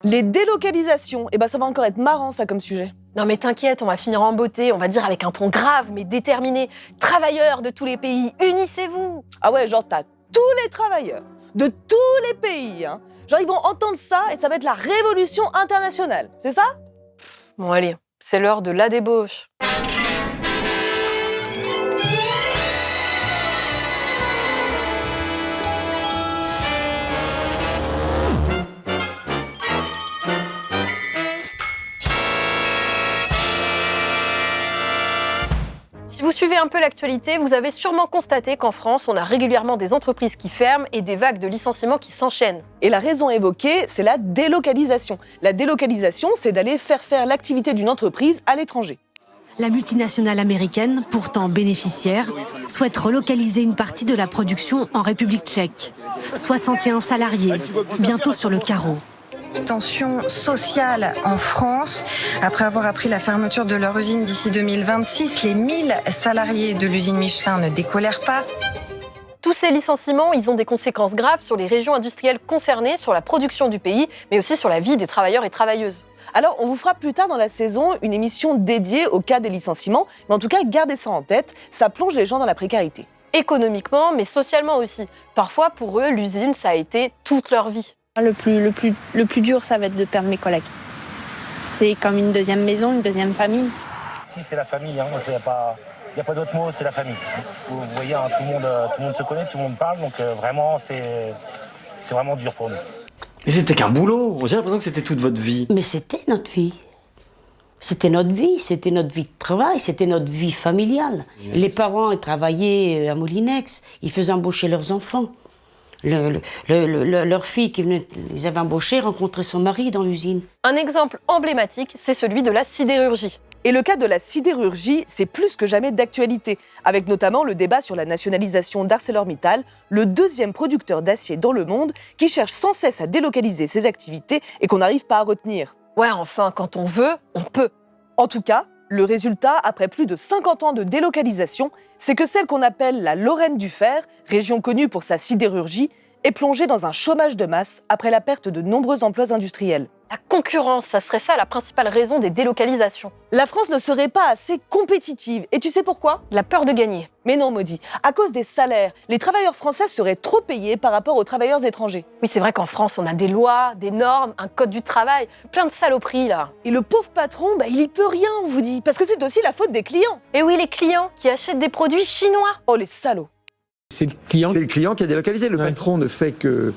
Les délocalisations, ça va encore être marrant ça comme sujet. Non mais t'inquiète, on va finir en beauté, on va dire avec un ton grave mais déterminé. Travailleurs de tous les pays, unissez-vous! Ah ouais, genre t'as tous les travailleurs de tous les pays, hein. Genre ils vont entendre ça et ça va être la révolution internationale, c'est ça? Bon allez, c'est l'heure de la débauche. Si vous suivez un peu l'actualité, vous avez sûrement constaté qu'en France, on a régulièrement des entreprises qui ferment et des vagues de licenciements qui s'enchaînent. Et la raison évoquée, c'est la délocalisation. La délocalisation, c'est d'aller faire l'activité d'une entreprise à l'étranger. La multinationale américaine, pourtant bénéficiaire, souhaite relocaliser une partie de la production en République tchèque. 61 salariés, bientôt sur le carreau. Tension sociale en France. Après avoir appris la fermeture de leur usine d'ici 2026, les 1000 salariés de l'usine Michelin ne décolèrent pas. Tous ces licenciements, ils ont des conséquences graves sur les régions industrielles concernées, sur la production du pays, mais aussi sur la vie des travailleurs et travailleuses. Alors, on vous fera plus tard dans la saison une émission dédiée au cas des licenciements, mais en tout cas, gardez ça en tête, ça plonge les gens dans la précarité. Économiquement, mais socialement aussi. Parfois, pour eux, l'usine, ça a été toute leur vie. Le plus dur, ça va être de perdre mes collègues. C'est comme une deuxième maison, une deuxième famille. Si, c'est la famille, hein. Il n'y a pas d'autre mot, c'est la famille. Vous voyez, hein, tout le monde se connaît, tout le monde parle, donc vraiment, c'est vraiment dur pour nous. Mais c'était qu'un boulot, j'ai l'impression que c'était toute votre vie. Mais c'était notre vie. C'était notre vie de travail, c'était notre vie familiale. Yes. Les parents, ils travaillaient à Moulinex, ils faisaient embaucher leurs enfants. Leur fille qui venait, ils avaient embauché, rencontrait son mari dans l'usine. Un exemple emblématique, c'est celui de la sidérurgie. Et le cas de la sidérurgie, c'est plus que jamais d'actualité, avec notamment le débat sur la nationalisation d'ArcelorMittal, le deuxième producteur d'acier dans le monde, qui cherche sans cesse à délocaliser ses activités et qu'on n'arrive pas à retenir. Ouais, enfin, quand on veut, on peut. En tout cas, le résultat, après plus de 50 ans de délocalisation, c'est que celle qu'on appelle la Lorraine du fer, région connue pour sa sidérurgie, est plongée dans un chômage de masse après la perte de nombreux emplois industriels. La concurrence, ça serait ça la principale raison des délocalisations. La France ne serait pas assez compétitive. Et tu sais pourquoi? La peur de gagner. Mais non, Maudit. À cause des salaires, les travailleurs français seraient trop payés par rapport aux travailleurs étrangers. Oui, c'est vrai qu'en France, on a des lois, des normes, un code du travail, plein de saloperies, là. Et le pauvre patron, il y peut rien, on vous dit, parce que c'est aussi la faute des clients. Et oui, les clients qui achètent des produits chinois. Oh, les salauds. C'est le client qui a délocalisé. Le patron ne fait que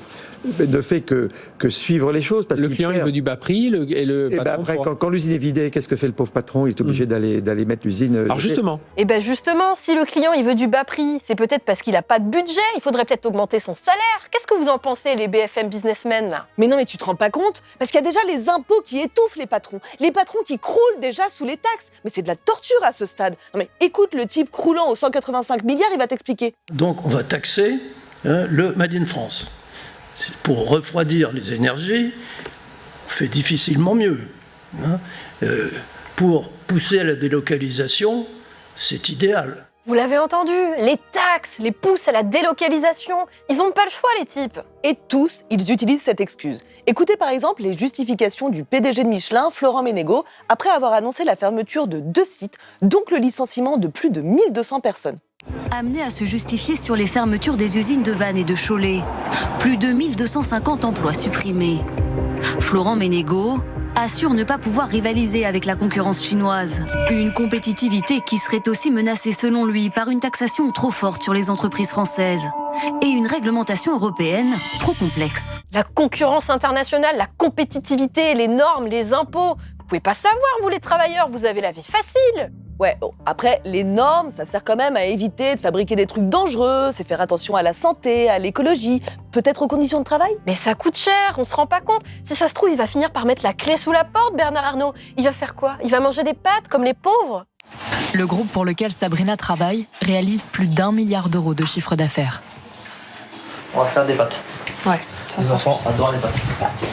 suivre les choses. Parce le client, il veut du bas prix, et le patron... après, quand l'usine est vidée, qu'est-ce que fait le pauvre patron? Il est obligé d'aller mettre l'usine... Alors justement. Justement, si le client, il veut du bas prix, c'est peut-être parce qu'il n'a pas de budget, il faudrait peut-être augmenter son salaire. Qu'est-ce que vous en pensez, les BFM businessmen, là? Mais non, mais tu te rends pas compte? Parce qu'il y a déjà les impôts qui étouffent les patrons qui croulent déjà sous les taxes. Mais c'est de la torture à ce stade. Non mais écoute le type croulant aux 185 milliards, il va t'expliquer. Donc on va taxer le Made in France. Pour refroidir les énergies, on fait difficilement mieux. Pour pousser à la délocalisation, c'est idéal. Vous l'avez entendu, les taxes les poussent à la délocalisation. Ils n'ont pas le choix, les types. Et tous, ils utilisent cette excuse. Écoutez par exemple les justifications du PDG de Michelin, Florent Menegaux, après avoir annoncé la fermeture de 2 sites, donc le licenciement de plus de 1200 personnes. Amené à se justifier sur les fermetures des usines de Vannes et de Cholet. Plus de 1250 emplois supprimés. Florent Menegaux assure ne pas pouvoir rivaliser avec la concurrence chinoise. Une compétitivité qui serait aussi menacée selon lui par une taxation trop forte sur les entreprises françaises et une réglementation européenne trop complexe. La concurrence internationale, la compétitivité, les normes, les impôts. Vous pouvez pas savoir, vous les travailleurs, vous avez la vie facile. Ouais, bon, après, les normes, ça sert quand même à éviter de fabriquer des trucs dangereux, c'est faire attention à la santé, à l'écologie, peut-être aux conditions de travail. Mais ça coûte cher, on se rend pas compte. Si ça se trouve, il va finir par mettre la clé sous la porte, Bernard Arnault. Il va faire quoi? Il va manger des pâtes comme les pauvres? Le groupe pour lequel Sabrina travaille réalise plus d'1 milliard d'euros de chiffre d'affaires. On va faire des pâtes. Ouais. Les enfants adorent les pâtes.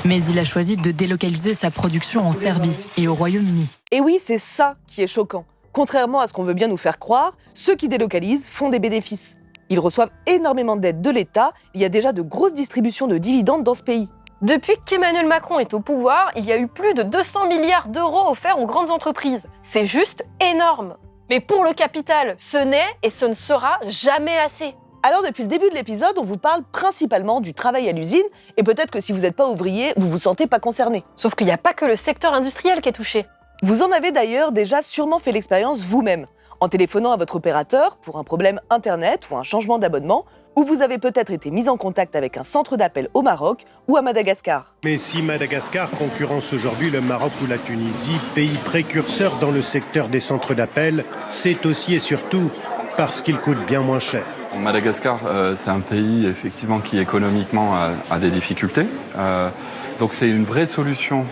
Mais il a choisi de délocaliser sa production en Serbie et au Royaume-Uni. Et oui, c'est ça qui est choquant. Contrairement à ce qu'on veut bien nous faire croire, ceux qui délocalisent font des bénéfices. Ils reçoivent énormément d'aides de l'État, il y a déjà de grosses distributions de dividendes dans ce pays. Depuis qu'Emmanuel Macron est au pouvoir, il y a eu plus de 200 milliards d'euros offerts aux grandes entreprises. C'est juste énorme. Mais pour le capital, ce n'est et ce ne sera jamais assez. Alors depuis le début de l'épisode, on vous parle principalement du travail à l'usine, et peut-être que si vous n'êtes pas ouvrier, vous vous sentez pas concerné. Sauf qu'il n'y a pas que le secteur industriel qui est touché. Vous en avez d'ailleurs déjà sûrement fait l'expérience vous-même, en téléphonant à votre opérateur pour un problème internet ou un changement d'abonnement, ou vous avez peut-être été mis en contact avec un centre d'appel au Maroc ou à Madagascar. Mais si Madagascar concurrence aujourd'hui le Maroc ou la Tunisie, pays précurseurs dans le secteur des centres d'appel, c'est aussi et surtout parce qu'ils coûtent bien moins cher. Madagascar, c'est un pays effectivement qui économiquement a des difficultés. Donc c'est une vraie solution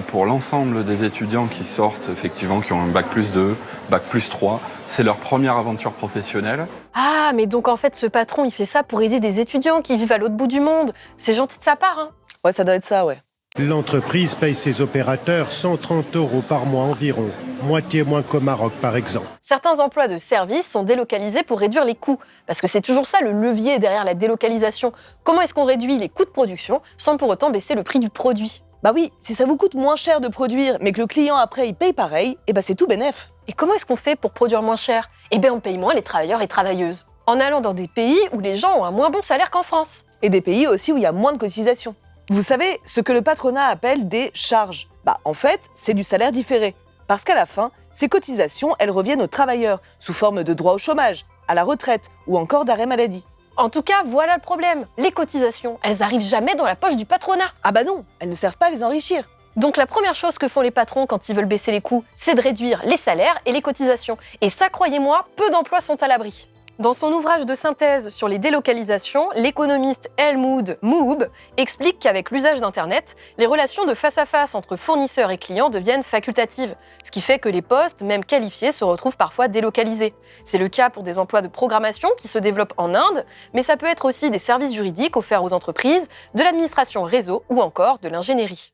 pour l'ensemble des étudiants qui sortent, effectivement, qui ont un bac+2, bac+3. C'est leur première aventure professionnelle. Ah, mais donc en fait, ce patron, il fait ça pour aider des étudiants qui vivent à l'autre bout du monde. C'est gentil de sa part, hein. Ouais, ça doit être ça, ouais. L'entreprise paye ses opérateurs 130 € par mois environ, moitié moins qu'au Maroc par exemple. Certains emplois de service sont délocalisés pour réduire les coûts, parce que c'est toujours ça le levier derrière la délocalisation. Comment est-ce qu'on réduit les coûts de production sans pour autant baisser le prix du produit ? Bah oui, si ça vous coûte moins cher de produire, mais que le client après il paye pareil, et bah c'est tout bénef. Et comment est-ce qu'on fait pour produire moins cher ? Eh bien on paye moins les travailleurs et travailleuses, en allant dans des pays où les gens ont un moins bon salaire qu'en France. Et des pays aussi où il y a moins de cotisations. Vous savez, ce que le patronat appelle des charges, bah en fait, c'est du salaire différé. Parce qu'à la fin, ces cotisations, elles reviennent aux travailleurs, sous forme de droits au chômage, à la retraite ou encore d'arrêt maladie. En tout cas, voilà le problème. Les cotisations, elles arrivent jamais dans la poche du patronat. Ah bah non, elles ne servent pas à les enrichir. Donc la première chose que font les patrons quand ils veulent baisser les coûts, c'est de réduire les salaires et les cotisations. Et ça, croyez-moi, peu d'emplois sont à l'abri. Dans son ouvrage de synthèse sur les délocalisations, l'économiste Helmut Moog explique qu'avec l'usage d'Internet, les relations de face-à-face entre fournisseurs et clients deviennent facultatives, ce qui fait que les postes, même qualifiés, se retrouvent parfois délocalisés. C'est le cas pour des emplois de programmation qui se développent en Inde, mais ça peut être aussi des services juridiques offerts aux entreprises, de l'administration réseau ou encore de l'ingénierie.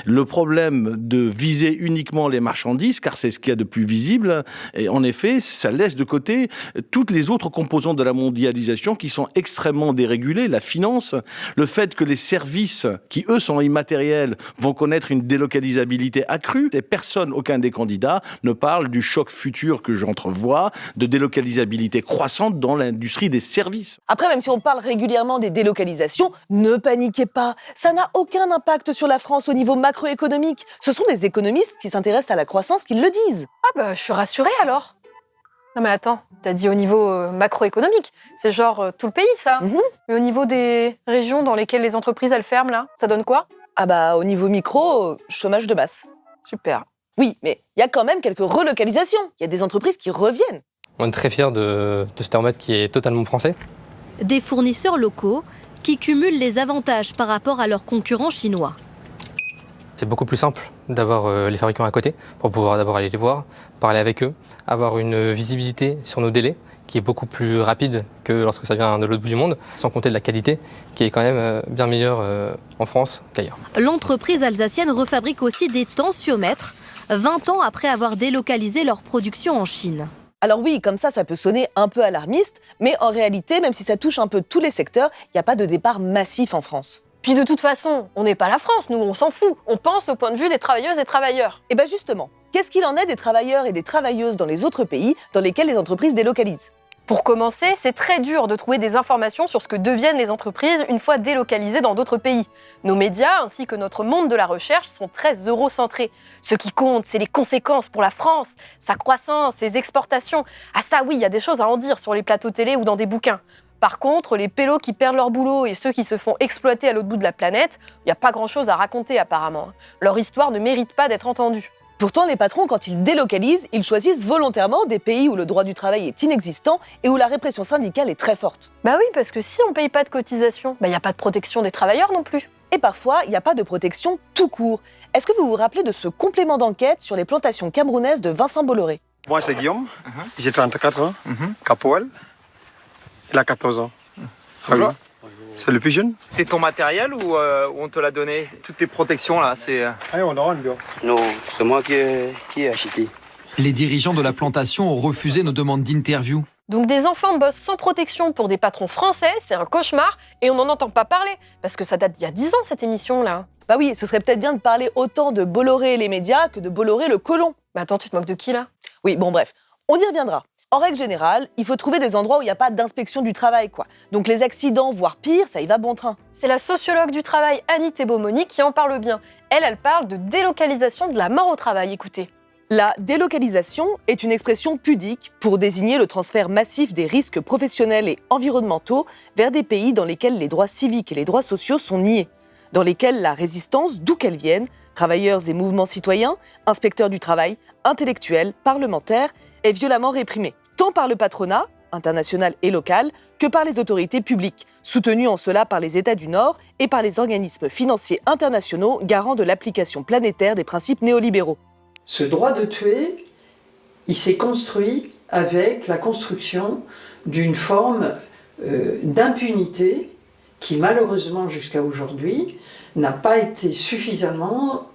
Le problème de viser uniquement les marchandises, car c'est ce qu'il y a de plus visible, et en effet, ça laisse de côté toutes les autres composantes de la mondialisation qui sont extrêmement dérégulées, la finance, le fait que les services, qui eux sont immatériels, vont connaître une délocalisabilité accrue, et personne, aucun des candidats, ne parle du choc futur que j'entrevois, de délocalisabilité croissante dans l'industrie des services. Après, même si on parle régulièrement des délocalisations, ne paniquez pas, ça n'a aucun impact sur la France au niveau macroéconomique. Ce sont des économistes qui s'intéressent à la croissance qui le disent. Ah bah, je suis rassurée alors. Non mais attends, t'as dit au niveau macroéconomique, c'est genre tout le pays ça. Mais au niveau des régions dans lesquelles les entreprises elles ferment là, ça donne quoi ? Ah bah au niveau micro, chômage de masse. Super. Oui, mais il y a quand même quelques relocalisations. Il y a des entreprises qui reviennent. On est très fiers de ce thermomètre qui est totalement français. Des fournisseurs locaux qui cumulent les avantages par rapport à leurs concurrents chinois. C'est beaucoup plus simple d'avoir les fabricants à côté pour pouvoir d'abord aller les voir, parler avec eux, avoir une visibilité sur nos délais qui est beaucoup plus rapide que lorsque ça vient de l'autre bout du monde, sans compter de la qualité qui est quand même bien meilleure en France qu'ailleurs. L'entreprise alsacienne refabrique aussi des tensiomètres, 20 ans après avoir délocalisé leur production en Chine. Alors oui, comme ça peut sonner un peu alarmiste, mais en réalité, même si ça touche un peu tous les secteurs, il n'y a pas de départ massif en France. Puis de toute façon, on n'est pas la France, nous, on s'en fout. On pense au point de vue des travailleuses et travailleurs. Et bien justement, qu'est-ce qu'il en est des travailleurs et des travailleuses dans les autres pays dans lesquels les entreprises délocalisent ? Pour commencer, c'est très dur de trouver des informations sur ce que deviennent les entreprises une fois délocalisées dans d'autres pays. Nos médias, ainsi que notre monde de la recherche, sont très eurocentrés. Ce qui compte, c'est les conséquences pour la France, sa croissance, ses exportations. Ah ça oui, il y a des choses à en dire sur les plateaux télé ou dans des bouquins. Par contre, les pélos qui perdent leur boulot et ceux qui se font exploiter à l'autre bout de la planète, il n'y a pas grand-chose à raconter apparemment. Leur histoire ne mérite pas d'être entendue. Pourtant, les patrons, quand ils délocalisent, ils choisissent volontairement des pays où le droit du travail est inexistant et où la répression syndicale est très forte. Bah oui, parce que si on ne paye pas de cotisation, il n'y a pas de protection des travailleurs non plus. Et parfois, il n'y a pas de protection tout court. Est-ce que vous vous rappelez de ce complément d'enquête sur les plantations camerounaises de Vincent Bolloré ? Moi, c'est Guillaume, j'ai 34 ans, Capoel. Il a 14 ans. Bonjour. C'est le plus jeune. C'est ton matériel ou on te l'a donné? Toutes tes protections là, c'est... Non, c'est moi qui ai acheté. Les dirigeants de la plantation ont refusé nos demandes d'interview. Donc des enfants bossent sans protection pour des patrons français, c'est un cauchemar, et on n'en entend pas parler, parce que ça date d'il y a 10 ans cette émission-là. Bah oui, ce serait peut-être bien de parler autant de Bolloré et les médias que de Bolloré le colon. Mais attends, tu te moques de qui là? Oui, bon bref, on y reviendra. En règle générale, il faut trouver des endroits où il n'y a pas d'inspection du travail, quoi. Donc les accidents, voire pire, ça y va bon train. C'est la sociologue du travail Annie Thébault-Monique qui en parle bien. Elle parle de délocalisation de la mort au travail, écoutez. La délocalisation est une expression pudique pour désigner le transfert massif des risques professionnels et environnementaux vers des pays dans lesquels les droits civiques et les droits sociaux sont niés, dans lesquels la résistance, d'où qu'elle vienne, travailleurs et mouvements citoyens, inspecteurs du travail, intellectuels, parlementaires, est violemment réprimée, tant par le patronat, international et local, que par les autorités publiques, soutenues en cela par les États du Nord et par les organismes financiers internationaux garants de l'application planétaire des principes néolibéraux. Ce droit de tuer, il s'est construit avec la construction d'une forme d'impunité qui, malheureusement, jusqu'à aujourd'hui, n'a pas été suffisamment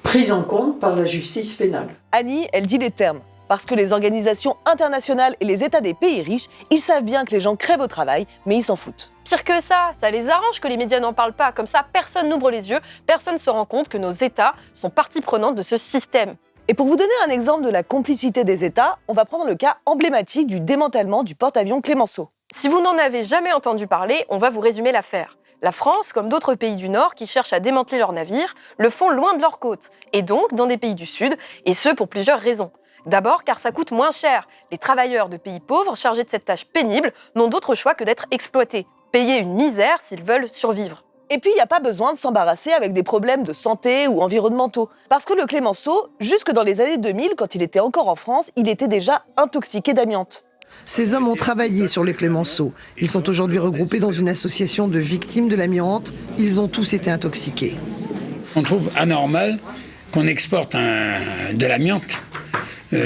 prise en compte par la justice pénale. Annie, elle dit les termes. Parce que les organisations internationales et les États des pays riches, ils savent bien que les gens crèvent au travail, mais ils s'en foutent. Pire que ça les arrange que les médias n'en parlent pas. Comme ça, personne n'ouvre les yeux, personne ne se rend compte que nos États sont partie prenante de ce système. Et pour vous donner un exemple de la complicité des États, on va prendre le cas emblématique du démantèlement du porte-avions Clemenceau. Si vous n'en avez jamais entendu parler, on va vous résumer l'affaire. La France, comme d'autres pays du Nord qui cherchent à démanteler leurs navires, le font loin de leurs côtes, et donc dans des pays du Sud, et ce pour plusieurs raisons. D'abord car ça coûte moins cher. Les travailleurs de pays pauvres chargés de cette tâche pénible n'ont d'autre choix que d'être exploités, payer une misère s'ils veulent survivre. Et puis il n'y a pas besoin de s'embarrasser avec des problèmes de santé ou environnementaux. Parce que le Clemenceau, jusque dans les années 2000, quand il était encore en France, il était déjà intoxiqué d'amiante. Ces hommes ont travaillé sur le Clemenceau. Ils sont aujourd'hui regroupés dans une association de victimes de l'amiante. Ils ont tous été intoxiqués. On trouve anormal qu'on exporte de l'amiante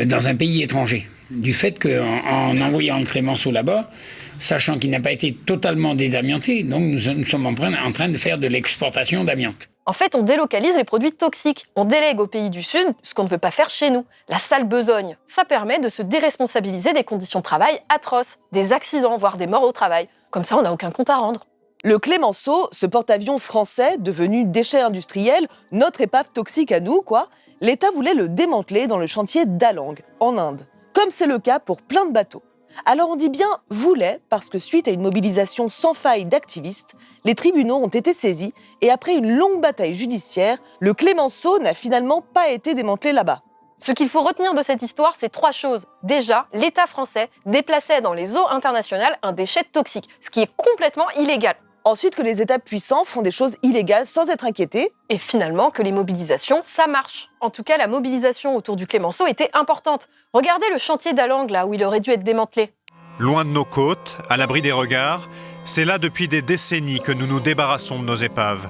dans un pays étranger. Du fait qu'en envoyant le Clemenceau là-bas, sachant qu'il n'a pas été totalement désamianté, donc nous sommes en train de faire de l'exportation d'amiante. En fait, on délocalise les produits toxiques. On délègue aux pays du Sud ce qu'on ne veut pas faire chez nous, la sale besogne. Ça permet de se déresponsabiliser des conditions de travail atroces, des accidents, voire des morts au travail. Comme ça, on n'a aucun compte à rendre. Le Clemenceau, ce porte-avions français devenu déchet industriel, notre épave toxique à nous, quoi, l'État voulait le démanteler dans le chantier d'Alang, en Inde, comme c'est le cas pour plein de bateaux. Alors on dit bien « voulait » parce que suite à une mobilisation sans faille d'activistes, les tribunaux ont été saisis et après une longue bataille judiciaire, le Clemenceau n'a finalement pas été démantelé là-bas. Ce qu'il faut retenir de cette histoire, c'est 3 choses. Déjà, l'État français déplaçait dans les eaux internationales un déchet toxique, ce qui est complètement illégal. Ensuite, que les États puissants font des choses illégales sans être inquiétés. Et finalement, que les mobilisations, ça marche. En tout cas, la mobilisation autour du Clemenceau était importante. Regardez le chantier d'Alang, là où il aurait dû être démantelé. Loin de nos côtes, à l'abri des regards, c'est là depuis des décennies que nous nous débarrassons de nos épaves,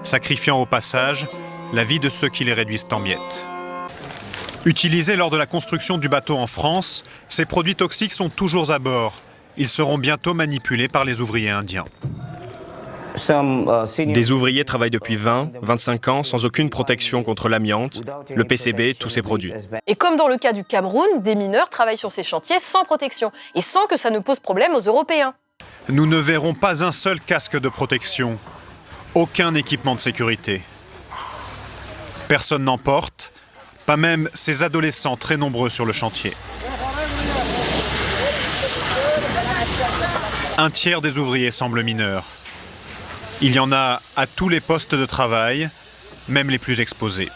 sacrifiant au passage la vie de ceux qui les réduisent en miettes. Utilisés lors de la construction du bateau en France, ces produits toxiques sont toujours à bord. Ils seront bientôt manipulés par les ouvriers indiens. Des ouvriers travaillent depuis 20, 25 ans sans aucune protection contre l'amiante, le PCB, tous ces produits. Et comme dans le cas du Cameroun, des mineurs travaillent sur ces chantiers sans protection et sans que ça ne pose problème aux Européens. Nous ne verrons pas un seul casque de protection, aucun équipement de sécurité. Personne n'en porte, pas même ces adolescents très nombreux sur le chantier. Un tiers des ouvriers semblent mineurs. Il y en a à tous les postes de travail, même les plus exposés.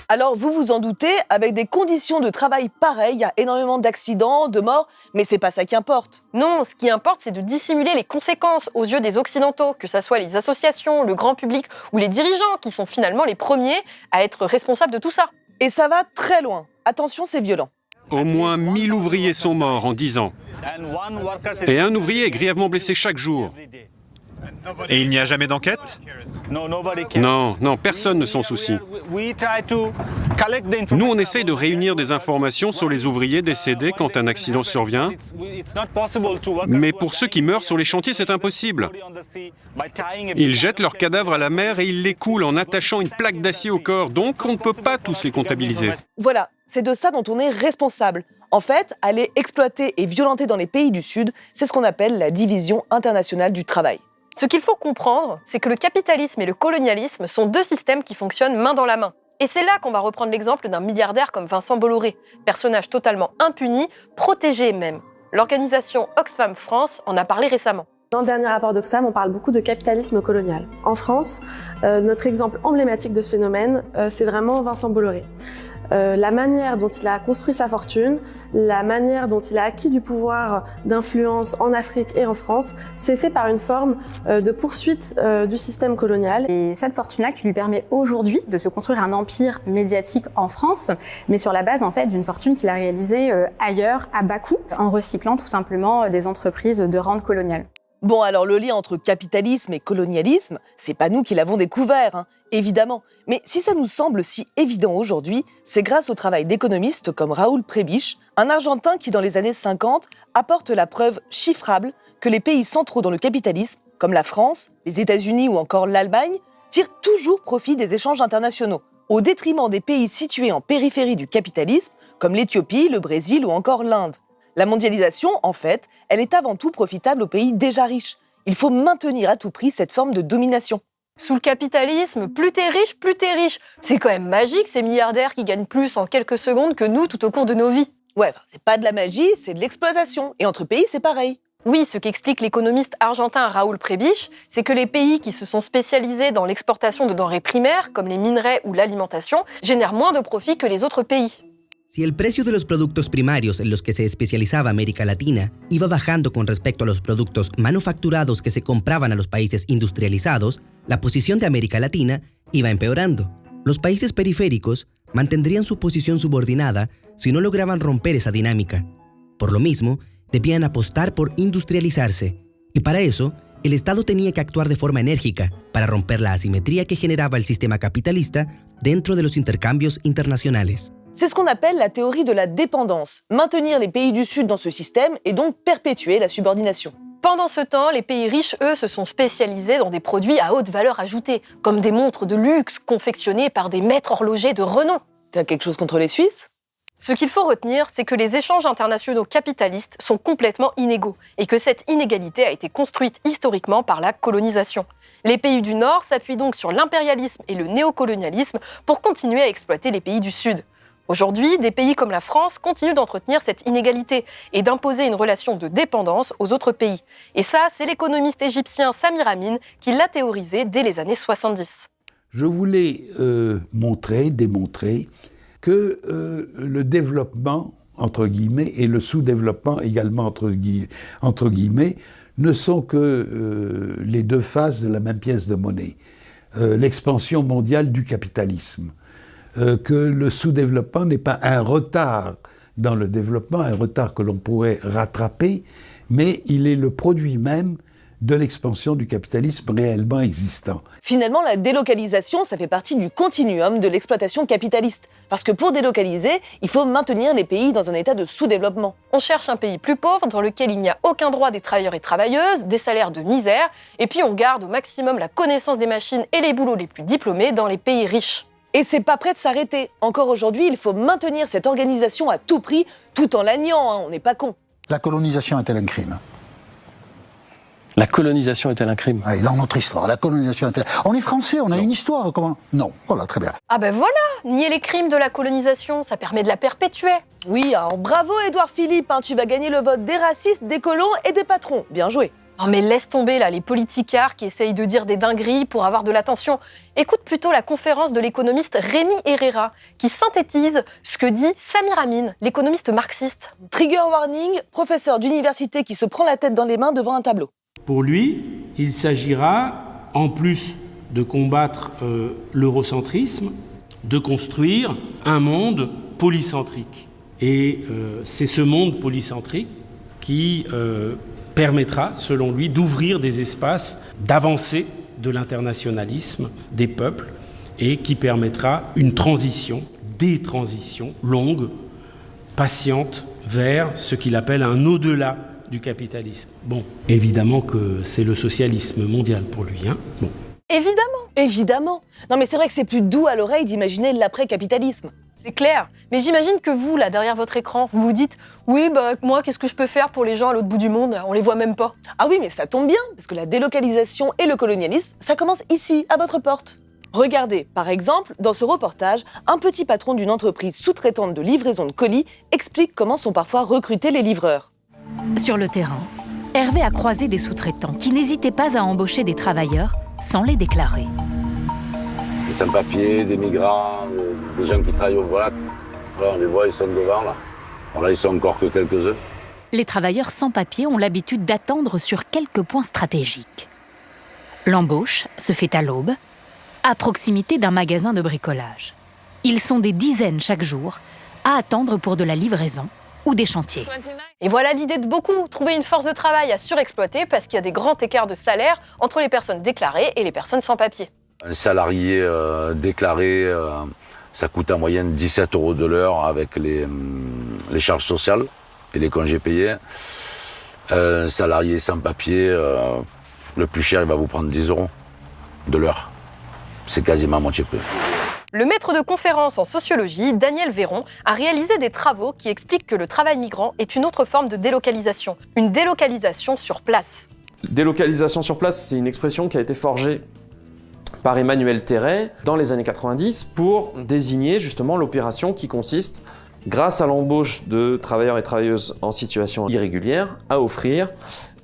Alors vous vous en doutez, avec des conditions de travail pareilles, il y a énormément d'accidents, de morts, mais c'est pas ça qui importe. Non, ce qui importe, c'est de dissimuler les conséquences aux yeux des Occidentaux, que ce soit les associations, le grand public ou les dirigeants, qui sont finalement les premiers à être responsables de tout ça. Et ça va très loin. Attention, c'est violent. Au moins 1000 ouvriers sont morts en 10 ans. Et un ouvrier est grièvement blessé chaque jour. Et il n'y a jamais d'enquête ? Non, personne ne s'en soucie. Nous, on essaye de réunir des informations sur les ouvriers décédés quand un accident survient. Mais pour ceux qui meurent sur les chantiers, c'est impossible. Ils jettent leurs cadavres à la mer et ils les coulent en attachant une plaque d'acier au corps. Donc, on ne peut pas tous les comptabiliser. Voilà, c'est de ça dont on est responsable. En fait, aller exploiter et violenter dans les pays du Sud, c'est ce qu'on appelle la division internationale du travail. Ce qu'il faut comprendre, c'est que le capitalisme et le colonialisme sont deux systèmes qui fonctionnent main dans la main. Et c'est là qu'on va reprendre l'exemple d'un milliardaire comme Vincent Bolloré, personnage totalement impuni, protégé même. L'organisation Oxfam France en a parlé récemment. Dans le dernier rapport d'Oxfam, on parle beaucoup de capitalisme colonial. En France, notre exemple emblématique de ce phénomène, c'est vraiment Vincent Bolloré. La manière dont il a construit sa fortune, la manière dont il a acquis du pouvoir d'influence en Afrique et en France, c'est fait par une forme de poursuite du système colonial. Et cette fortune-là qui lui permet aujourd'hui de se construire un empire médiatique en France, mais sur la base en fait d'une fortune qu'il a réalisée ailleurs à bas coût, en recyclant tout simplement des entreprises de rente coloniale. Bon, alors le lien entre capitalisme et colonialisme, c'est pas nous qui l'avons découvert, hein, évidemment. Mais si ça nous semble si évident aujourd'hui, c'est grâce au travail d'économistes comme Raoul Prebisch, un Argentin qui, dans les années 50, apporte la preuve chiffrable que les pays centraux dans le capitalisme, comme la France, les États-Unis ou encore l'Allemagne, tirent toujours profit des échanges internationaux, au détriment des pays situés en périphérie du capitalisme, comme l'Éthiopie, le Brésil ou encore l'Inde. La mondialisation, en fait, elle est avant tout profitable aux pays déjà riches. Il faut maintenir à tout prix cette forme de domination. Sous le capitalisme, plus t'es riche, plus t'es riche. C'est quand même magique, ces milliardaires qui gagnent plus en quelques secondes que nous tout au cours de nos vies. Ouais, c'est pas de la magie, c'est de l'exploitation. Et entre pays, c'est pareil. Oui, ce qu'explique l'économiste argentin Raoul Prebisch, c'est que les pays qui se sont spécialisés dans l'exportation de denrées primaires, comme les minerais ou l'alimentation, génèrent moins de profits que les autres pays. Si el precio de los productos primarios en los que se especializaba América Latina iba bajando con respecto a los productos manufacturados que se compraban a los países industrializados, la posición de América Latina iba empeorando. Los países periféricos mantendrían su posición subordinada si no lograban romper esa dinámica. Por lo mismo, debían apostar por industrializarse, y para eso, el Estado tenía que actuar de forma enérgica para romper la asimetría que generaba el sistema capitalista dentro de los intercambios internacionales. C'est ce qu'on appelle la théorie de la dépendance, maintenir les pays du Sud dans ce système et donc perpétuer la subordination. Pendant ce temps, les pays riches, eux, se sont spécialisés dans des produits à haute valeur ajoutée, comme des montres de luxe confectionnées par des maîtres horlogers de renom. T'as quelque chose contre les Suisses ? Ce qu'il faut retenir, c'est que les échanges internationaux capitalistes sont complètement inégaux et que cette inégalité a été construite historiquement par la colonisation. Les pays du Nord s'appuient donc sur l'impérialisme et le néocolonialisme pour continuer à exploiter les pays du Sud. Aujourd'hui, des pays comme la France continuent d'entretenir cette inégalité et d'imposer une relation de dépendance aux autres pays. Et ça, c'est l'économiste égyptien Samir Amin qui l'a théorisé dès les années 70. Je voulais démontrer que le développement, entre guillemets, et le sous-développement également, entre guillemets, ne sont que les deux faces de la même pièce de monnaie. L'expansion mondiale du capitalisme. Que le sous-développement n'est pas un retard dans le développement, un retard que l'on pourrait rattraper, mais il est le produit même de l'expansion du capitalisme réellement existant. Finalement, la délocalisation, ça fait partie du continuum de l'exploitation capitaliste. Parce que pour délocaliser, il faut maintenir les pays dans un état de sous-développement. On cherche un pays plus pauvre dans lequel il n'y a aucun droit des travailleurs et travailleuses, des salaires de misère, et puis on garde au maximum la connaissance des machines et les boulots les plus diplômés dans les pays riches. Et c'est pas prêt de s'arrêter. Encore aujourd'hui, il faut maintenir cette organisation à tout prix, tout en la niant, hein, on n'est pas cons. La colonisation est-elle un crime ? La colonisation est-elle un crime ? Oui, dans notre histoire, la colonisation est-elle... On est français, on a une histoire, comment ? Non, voilà, très bien. Ah ben voilà, nier les crimes de la colonisation, ça permet de la perpétuer. Oui, alors bravo Édouard Philippe, hein, tu vas gagner le vote des racistes, des colons et des patrons. Bien joué. Non mais laisse tomber là les politicards qui essayent de dire des dingueries pour avoir de l'attention. Écoute plutôt la conférence de l'économiste Rémi Herrera qui synthétise ce que dit Samir Amin, l'économiste marxiste. Trigger warning, professeur d'université qui se prend la tête dans les mains devant un tableau. Pour lui, il s'agira, en plus de combattre l'eurocentrisme, de construire un monde polycentrique. Et c'est ce monde polycentrique qui permettra, selon lui, d'ouvrir des espaces d'avancée de l'internationalisme des peuples et qui permettra une transition, des transitions longues, patientes, vers ce qu'il appelle un au-delà du capitalisme. Bon, évidemment que c'est le socialisme mondial pour lui, hein. Bon. Évidemment. Évidemment. Non mais c'est vrai que c'est plus doux à l'oreille d'imaginer l'après-capitalisme. C'est clair, mais j'imagine que vous, là, derrière votre écran, vous vous dites « Oui, bah moi, qu'est-ce que je peux faire pour les gens à l'autre bout du monde? On les voit même pas. » Ah oui, mais ça tombe bien, parce que la délocalisation et le colonialisme, ça commence ici, à votre porte. Regardez, par exemple, dans ce reportage, un petit patron d'une entreprise sous-traitante de livraison de colis explique comment sont parfois recrutés les livreurs. Sur le terrain, Hervé a croisé des sous-traitants qui n'hésitaient pas à embaucher des travailleurs sans les déclarer. Des sans-papiers, des migrants, des gens qui travaillent au voilà. Voilà, on les voit, ils sont devant là. Bon, là, ils sont encore que quelques-uns. Les travailleurs sans papier ont l'habitude d'attendre sur quelques points stratégiques. L'embauche se fait à l'aube, à proximité d'un magasin de bricolage. Ils sont des dizaines chaque jour à attendre pour de la livraison ou des chantiers. Et voilà l'idée de beaucoup, trouver une force de travail à surexploiter parce qu'il y a des grands écarts de salaire entre les personnes déclarées et les personnes sans papier. Un salarié déclaré, ça coûte en moyenne 17 € de l'heure avec les charges sociales et les congés payés. Un salarié sans papier, le plus cher, il va vous prendre 10 € de l'heure. C'est quasiment moitié prix. Le maître de conférence en sociologie, Daniel Véron, a réalisé des travaux qui expliquent que le travail migrant est une autre forme de délocalisation, une délocalisation sur place. Délocalisation sur place, c'est une expression qui a été forgée par Emmanuel Terret dans les années 90 pour désigner justement l'opération qui consiste, grâce à l'embauche de travailleurs et travailleuses en situation irrégulière, à offrir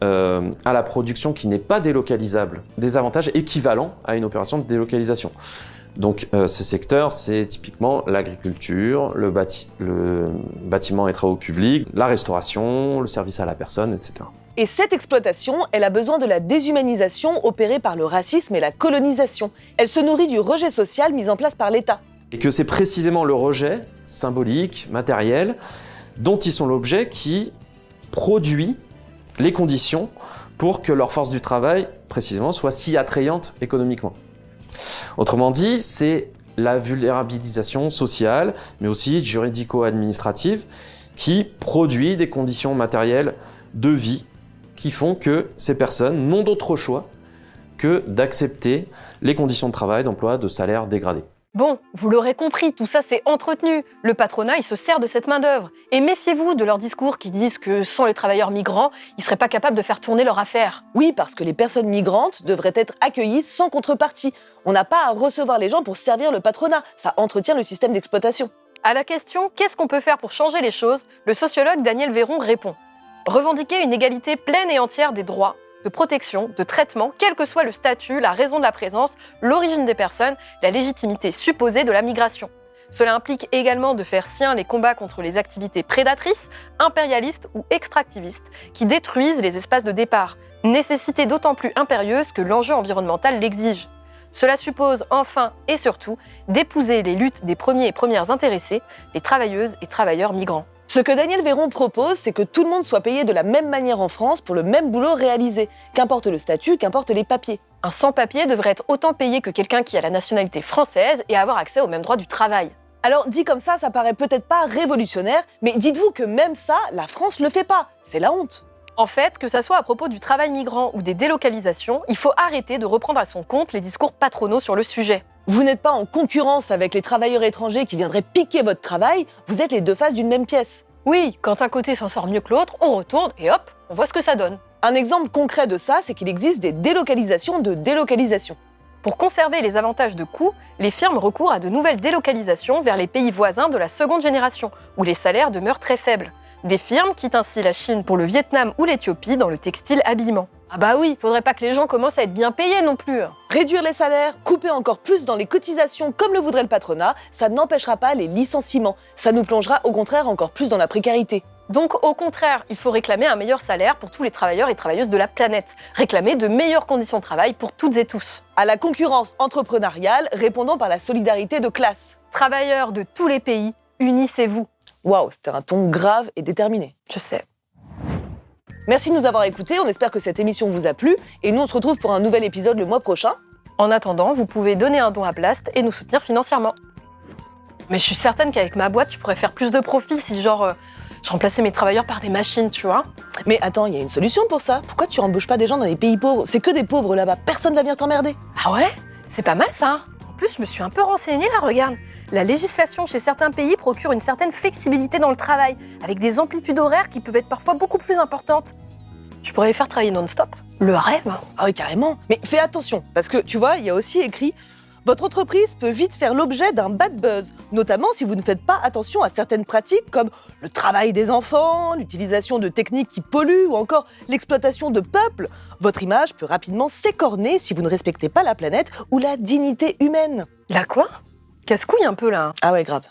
à la production qui n'est pas délocalisable des avantages équivalents à une opération de délocalisation. Donc ces secteurs, c'est typiquement l'agriculture, le bâtiment et travaux publics, la restauration, le service à la personne, etc. Et cette exploitation, elle a besoin de la déshumanisation opérée par le racisme et la colonisation. Elle se nourrit du rejet social mis en place par l'État. Et que c'est précisément le rejet symbolique, matériel, dont ils sont l'objet qui produit les conditions pour que leur force du travail, précisément, soit si attrayante économiquement. Autrement dit, c'est la vulnérabilisation sociale, mais aussi juridico-administrative, qui produit des conditions matérielles de vie qui font que ces personnes n'ont d'autre choix que d'accepter les conditions de travail, d'emploi, de salaire dégradés. Bon, vous l'aurez compris, tout ça c'est entretenu. Le patronat, il se sert de cette main-d'œuvre. Et méfiez-vous de leurs discours qui disent que sans les travailleurs migrants, ils seraient pas capables de faire tourner leur affaire. Oui, parce que les personnes migrantes devraient être accueillies sans contrepartie. On n'a pas à recevoir les gens pour servir le patronat. Ça entretient le système d'exploitation. À la question « Qu'est-ce qu'on peut faire pour changer les choses ?», le sociologue Daniel Véron répond « Revendiquer une égalité pleine et entière des droits, de protection, de traitement, quel que soit le statut, la raison de la présence, l'origine des personnes, la légitimité supposée de la migration. Cela implique également de faire sien les combats contre les activités prédatrices, impérialistes ou extractivistes qui détruisent les espaces de départ, nécessité d'autant plus impérieuse que l'enjeu environnemental l'exige. Cela suppose enfin et surtout d'épouser les luttes des premiers et premières intéressés, les travailleuses et travailleurs migrants. » Ce que Daniel Véron propose, c'est que tout le monde soit payé de la même manière en France pour le même boulot réalisé, qu'importe le statut, qu'importe les papiers. Un sans-papier devrait être autant payé que quelqu'un qui a la nationalité française et avoir accès aux mêmes droits du travail. Alors dit comme ça paraît peut-être pas révolutionnaire, mais dites-vous que même ça, la France le fait pas. C'est la honte. En fait, que ça soit à propos du travail migrant ou des délocalisations, il faut arrêter de reprendre à son compte les discours patronaux sur le sujet. Vous n'êtes pas en concurrence avec les travailleurs étrangers qui viendraient piquer votre travail, vous êtes les deux faces d'une même pièce. Oui, quand un côté s'en sort mieux que l'autre, on retourne et hop, on voit ce que ça donne. Un exemple concret de ça, c'est qu'il existe des délocalisations de délocalisation. Pour conserver les avantages de coût, les firmes recourent à de nouvelles délocalisations vers les pays voisins de la seconde génération, où les salaires demeurent très faibles. Des firmes quittent ainsi la Chine pour le Vietnam ou l'Éthiopie dans le textile habillement. Ah bah oui, faudrait pas que les gens commencent à être bien payés non plus. Réduire les salaires, couper encore plus dans les cotisations comme le voudrait le patronat, ça n'empêchera pas les licenciements. Ça nous plongera au contraire encore plus dans la précarité. Donc au contraire, il faut réclamer un meilleur salaire pour tous les travailleurs et travailleuses de la planète. Réclamer de meilleures conditions de travail pour toutes et tous. À la concurrence entrepreneuriale, répondant par la solidarité de classe. Travailleurs de tous les pays, unissez-vous. Waouh, c'était un ton grave et déterminé. Je sais. Merci de nous avoir écoutés, on espère que cette émission vous a plu, et nous on se retrouve pour un nouvel épisode le mois prochain. En attendant, vous pouvez donner un don à Blast et nous soutenir financièrement. Mais je suis certaine qu'avec ma boîte, je pourrais faire plus de profit si je remplaçais mes travailleurs par des machines, tu vois. Mais attends, il y a une solution pour ça. Pourquoi tu embauches pas des gens dans les pays pauvres ? C'est que des pauvres là-bas, personne va venir t'emmerder. Ah ouais ? C'est pas mal ça. plus, je me suis un peu renseignée là, regarde. La législation chez certains pays procure une certaine flexibilité dans le travail, avec des amplitudes horaires qui peuvent être parfois beaucoup plus importantes. Je pourrais les faire travailler non-stop. Le rêve. Ah oui, carrément. Mais fais attention, parce que tu vois, il y a aussi écrit « Votre entreprise peut vite faire l'objet d'un bad buzz, notamment si vous ne faites pas attention à certaines pratiques comme le travail des enfants, l'utilisation de techniques qui polluent ou encore l'exploitation de peuples. Votre image peut rapidement s'écorner si vous ne respectez pas la planète ou la dignité humaine. » La quoi? Casse-couille un peu là. Ah ouais, grave.